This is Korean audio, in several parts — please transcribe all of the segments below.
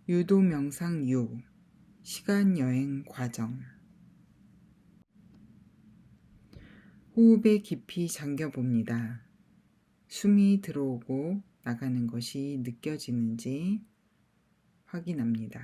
유도 명상 6. 시간 여행 과정. 호흡에 깊이 잠겨 봅니다. 숨이 들어오고 나가는 것이 느껴지는지 확인합니다.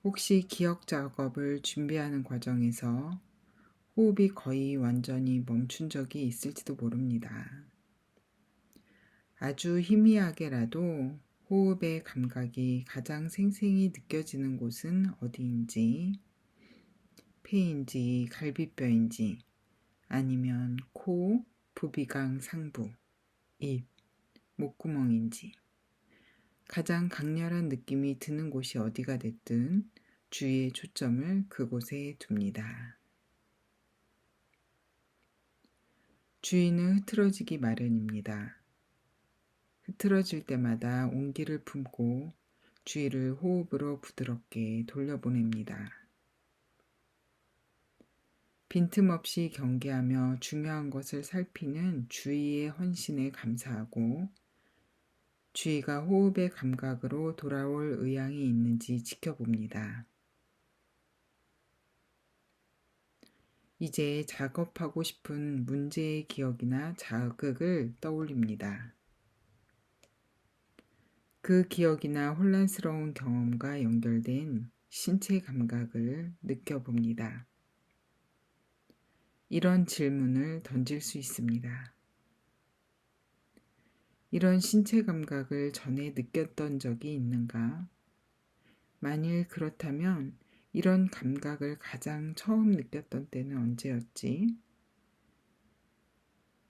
혹시 기억 작업을 준비하는 과정에서 호흡이 거의 완전히 멈춘 적이 있을지도 모릅니다. 아주 희미하게라도 호흡의 감각이 가장 생생히 느껴지는 곳은 어디인지, 폐인지 갈비뼈인지, 아니면 코, 부비강 상부, 입, 목구멍인지, 가장 강렬한 느낌이 드는 곳이 어디가 됐든 주의의 초점을 그곳에 둡니다. 주의는 흐트러지기 마련입니다. 흐트러질 때마다 온기를 품고 주의를 호흡으로 부드럽게 돌려보냅니다. 빈틈없이 경계하며 중요한 것을 살피는 주의의 헌신에 감사하고 주의가 호흡의 감각으로 돌아올 의향이 있는지 지켜봅니다. 이제 작업하고 싶은 문제의 기억이나 자극을 떠올립니다. 그 기억이나 혼란스러운 경험과 연결된 신체 감각을 느껴봅니다. 이런 질문을 던질 수 있습니다. 이런 신체 감각을 전에 느꼈던 적이 있는가? 만일 그렇다면 이런 감각을 가장 처음 느꼈던 때는 언제였지?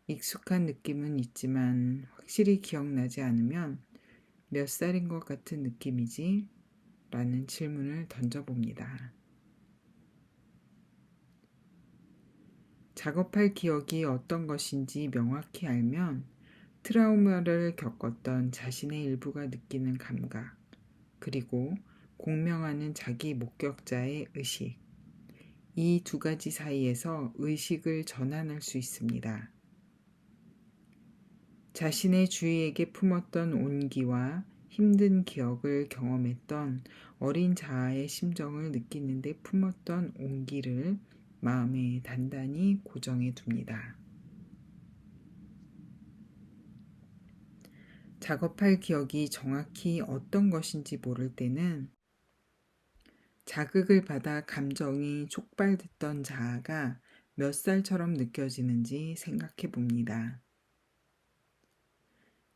익숙한 느낌은 있지만 확실히 기억나지 않으면 몇 살인 것 같은 느낌이지? 라는 질문을 던져봅니다. 작업할 기억이 어떤 것인지 명확히 알면 트라우마를 겪었던 자신의 일부가 느끼는 감각, 그리고 공명하는 자기 목격자의 의식, 이 두 가지 사이에서 의식을 전환할 수 있습니다. 자신의 주위에게 품었던 온기와 힘든 기억을 경험했던 어린 자아의 심정을 느끼는 데 품었던 온기를 마음에 단단히 고정해 둡니다. 작업할 기억이 정확히 어떤 것인지 모를 때는 자극을 받아 감정이 촉발됐던 자아가 몇 살처럼 느껴지는지 생각해 봅니다.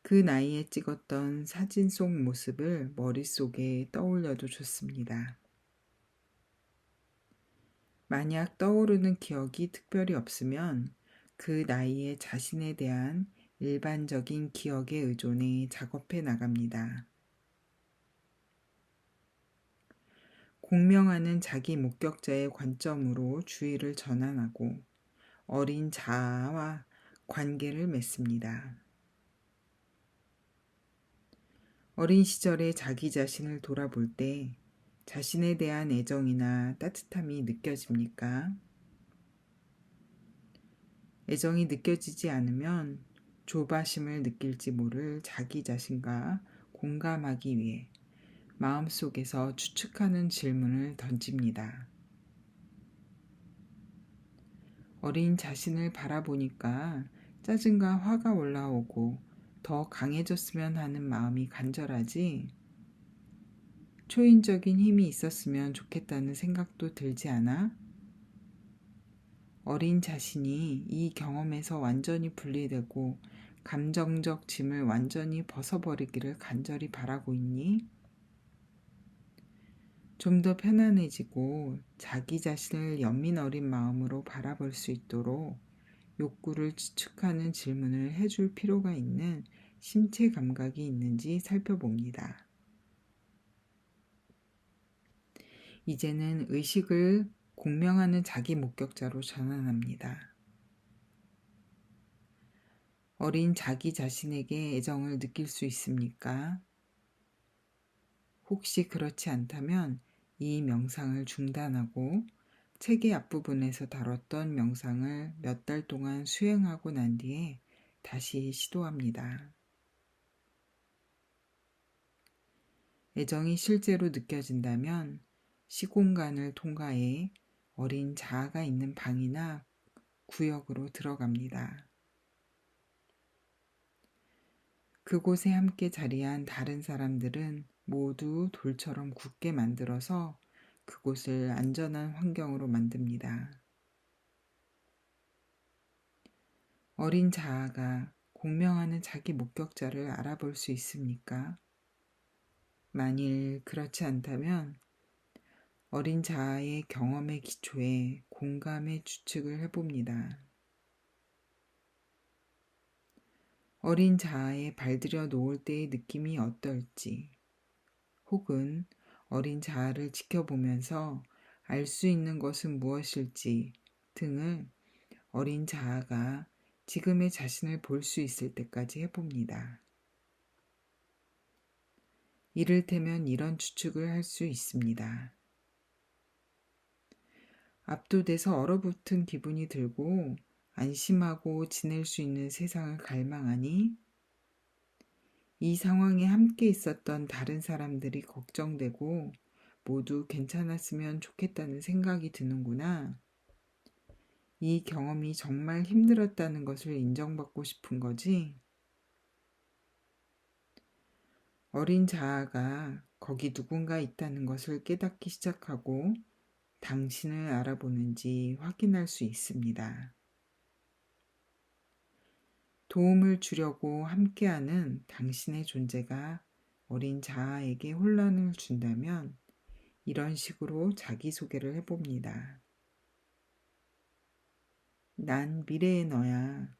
그 나이에 찍었던 사진 속 모습을 머릿속에 떠올려도 좋습니다. 만약 떠오르는 기억이 특별히 없으면 그 나이에 자신에 대한 일반적인 기억에 의존해 작업해 나갑니다. 공명하는 자기 목격자의 관점으로 주의를 전환하고 어린 자아와 관계를 맺습니다. 어린 시절의 자기 자신을 돌아볼 때 자신에 대한 애정이나 따뜻함이 느껴집니까? 애정이 느껴지지 않으면 조바심을 느낄지 모를 자기 자신과 공감하기 위해 마음속에서 추측하는 질문을 던집니다. 어린 자신을 바라보니까 짜증과 화가 올라오고 더 강해졌으면 하는 마음이 간절하지, 초인적인 힘이 있었으면 좋겠다는 생각도 들지 않아? 어린 자신이 이 경험에서 완전히 분리되고 감정적 짐을 완전히 벗어버리기를 간절히 바라고 있니? 좀 더 편안해지고 자기 자신을 연민 어린 마음으로 바라볼 수 있도록 욕구를 추측하는 질문을 해줄 필요가 있는 신체 감각이 있는지 살펴봅니다. 이제는 의식을 공명하는 자기 목격자로 전환합니다. 어린 자기 자신에게 애정을 느낄 수 있습니까? 혹시 그렇지 않다면 이 명상을 중단하고 책의 앞부분에서 다뤘던 명상을 몇 달 동안 수행하고 난 뒤에 다시 시도합니다. 애정이 실제로 느껴진다면 시공간을 통과해 어린 자아가 있는 방이나 구역으로 들어갑니다. 그곳에 함께 자리한 다른 사람들은 모두 돌처럼 굳게 만들어서 그곳을 안전한 환경으로 만듭니다. 어린 자아가 공명하는 자기 목격자를 알아볼 수 있습니까? 만일 그렇지 않다면 어린 자아의 경험의 기초에 공감의 추측을 해봅니다. 어린 자아에 발들여 놓을 때의 느낌이 어떨지, 혹은 어린 자아를 지켜보면서 알 수 있는 것은 무엇일지 등을 어린 자아가 지금의 자신을 볼 수 있을 때까지 해봅니다. 이를테면 이런 추측을 할 수 있습니다. 압도돼서 얼어붙은 기분이 들고 안심하고 지낼 수 있는 세상을 갈망하니 이 상황에 함께 있었던 다른 사람들이 걱정되고 모두 괜찮았으면 좋겠다는 생각이 드는구나. 이 경험이 정말 힘들었다는 것을 인정받고 싶은 거지. 어린 자아가 거기 누군가 있다는 것을 깨닫기 시작하고 당신을 알아보는지 확인할 수 있습니다. 도움을 주려고 함께하는 당신의 존재가 어린 자아에게 혼란을 준다면 이런 식으로 자기소개를 해봅니다. 난 미래의 너야.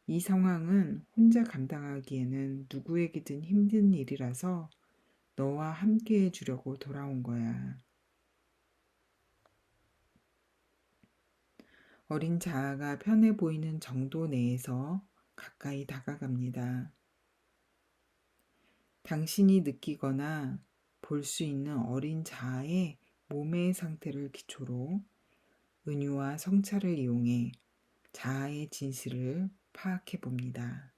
이 상황은 혼자 감당하기에는 누구에게든 힘든 일이라서 너와 함께 해주려고 돌아온 거야. 어린 자아가 편해 보이는 정도 내에서 가까이 다가갑니다. 당신이 느끼거나 볼 수 있는 어린 자아의 몸의 상태를 기초로 은유와 성찰을 이용해 자아의 진실을 파악해 봅니다.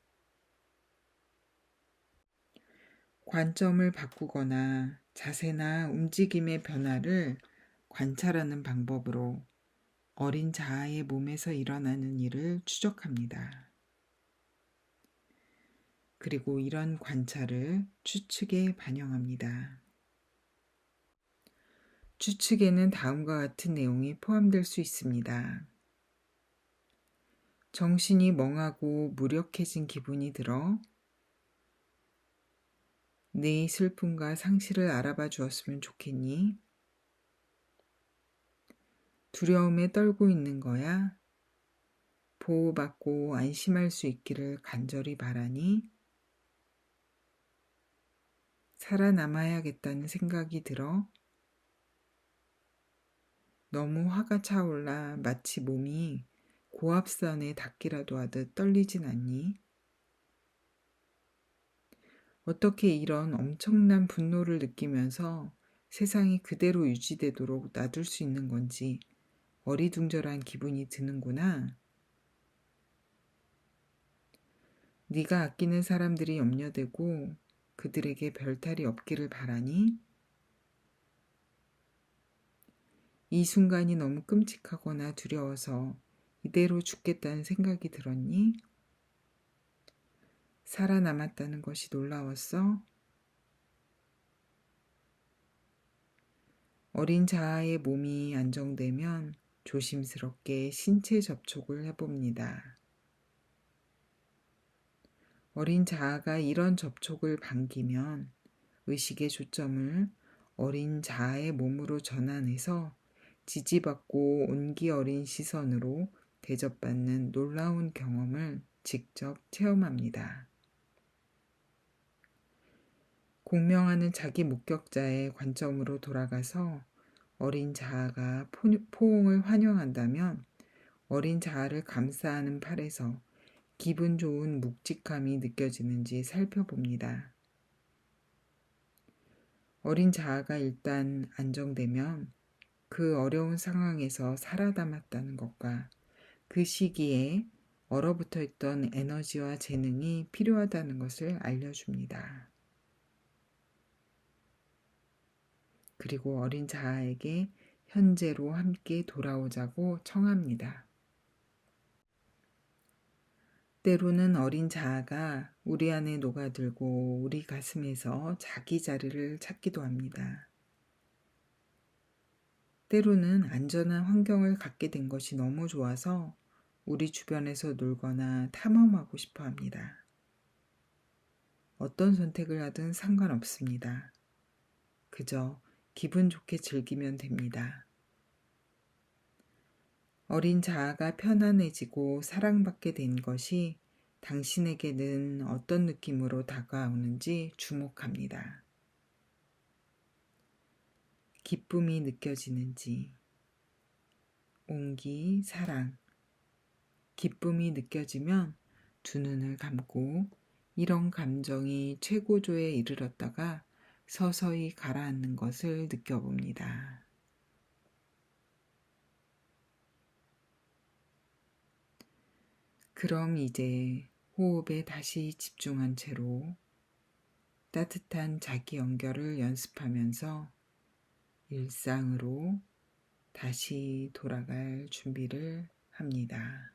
관점을 바꾸거나 자세나 움직임의 변화를 관찰하는 방법으로 어린 자아의 몸에서 일어나는 일을 추적합니다. 그리고 이런 관찰을 추측에 반영합니다. 추측에는 다음과 같은 내용이 포함될 수 있습니다. 정신이 멍하고 무력해진 기분이 들어 내 슬픔과 상실을 알아봐 주었으면 좋겠니? 두려움에 떨고 있는 거야? 보호받고 안심할 수 있기를 간절히 바라니? 살아남아야겠다는 생각이 들어 너무 화가 차올라 마치 몸이 고압선에 닿기라도 하듯 떨리진 않니? 어떻게 이런 엄청난 분노를 느끼면서 세상이 그대로 유지되도록 놔둘 수 있는 건지 어리둥절한 기분이 드는구나. 네가 아끼는 사람들이 염려되고 그들에게 별탈이 없기를 바라니? 이 순간이 너무 끔찍하거나 두려워서 이대로 죽겠다는 생각이 들었니? 살아남았다는 것이 놀라웠어? 어린 자아의 몸이 안정되면 조심스럽게 신체 접촉을 해봅니다. 어린 자아가 이런 접촉을 반기면 의식의 초점을 어린 자아의 몸으로 전환해서 지지받고 온기 어린 시선으로 대접받는 놀라운 경험을 직접 체험합니다. 공명하는 자기 목격자의 관점으로 돌아가서 어린 자아가 포옹을 환영한다면 어린 자아를 감싸는 팔에서 기분 좋은 묵직함이 느껴지는지 살펴봅니다. 어린 자아가 일단 안정되면 그 어려운 상황에서 살아남았다는 것과 그 시기에 얼어붙어 있던 에너지와 재능이 필요하다는 것을 알려줍니다. 그리고 어린 자아에게 현재로 함께 돌아오자고 청합니다. 때로는 어린 자아가 우리 안에 녹아들고 우리 가슴에서 자기 자리를 찾기도 합니다. 때로는 안전한 환경을 갖게 된 것이 너무 좋아서 우리 주변에서 놀거나 탐험하고 싶어 합니다. 어떤 선택을 하든 상관없습니다. 그저 기분 좋게 즐기면 됩니다. 어린 자아가 편안해지고 사랑받게 된 것이 당신에게는 어떤 느낌으로 다가오는지 주목합니다. 기쁨이 느껴지는지, 온기, 사랑, 기쁨이 느껴지면 두 눈을 감고 이런 감정이 최고조에 이르렀다가 서서히 가라앉는 것을 느껴봅니다. 그럼 이제 호흡에 다시 집중한 채로 따뜻한 자기 연결을 연습하면서 일상으로 다시 돌아갈 준비를 합니다.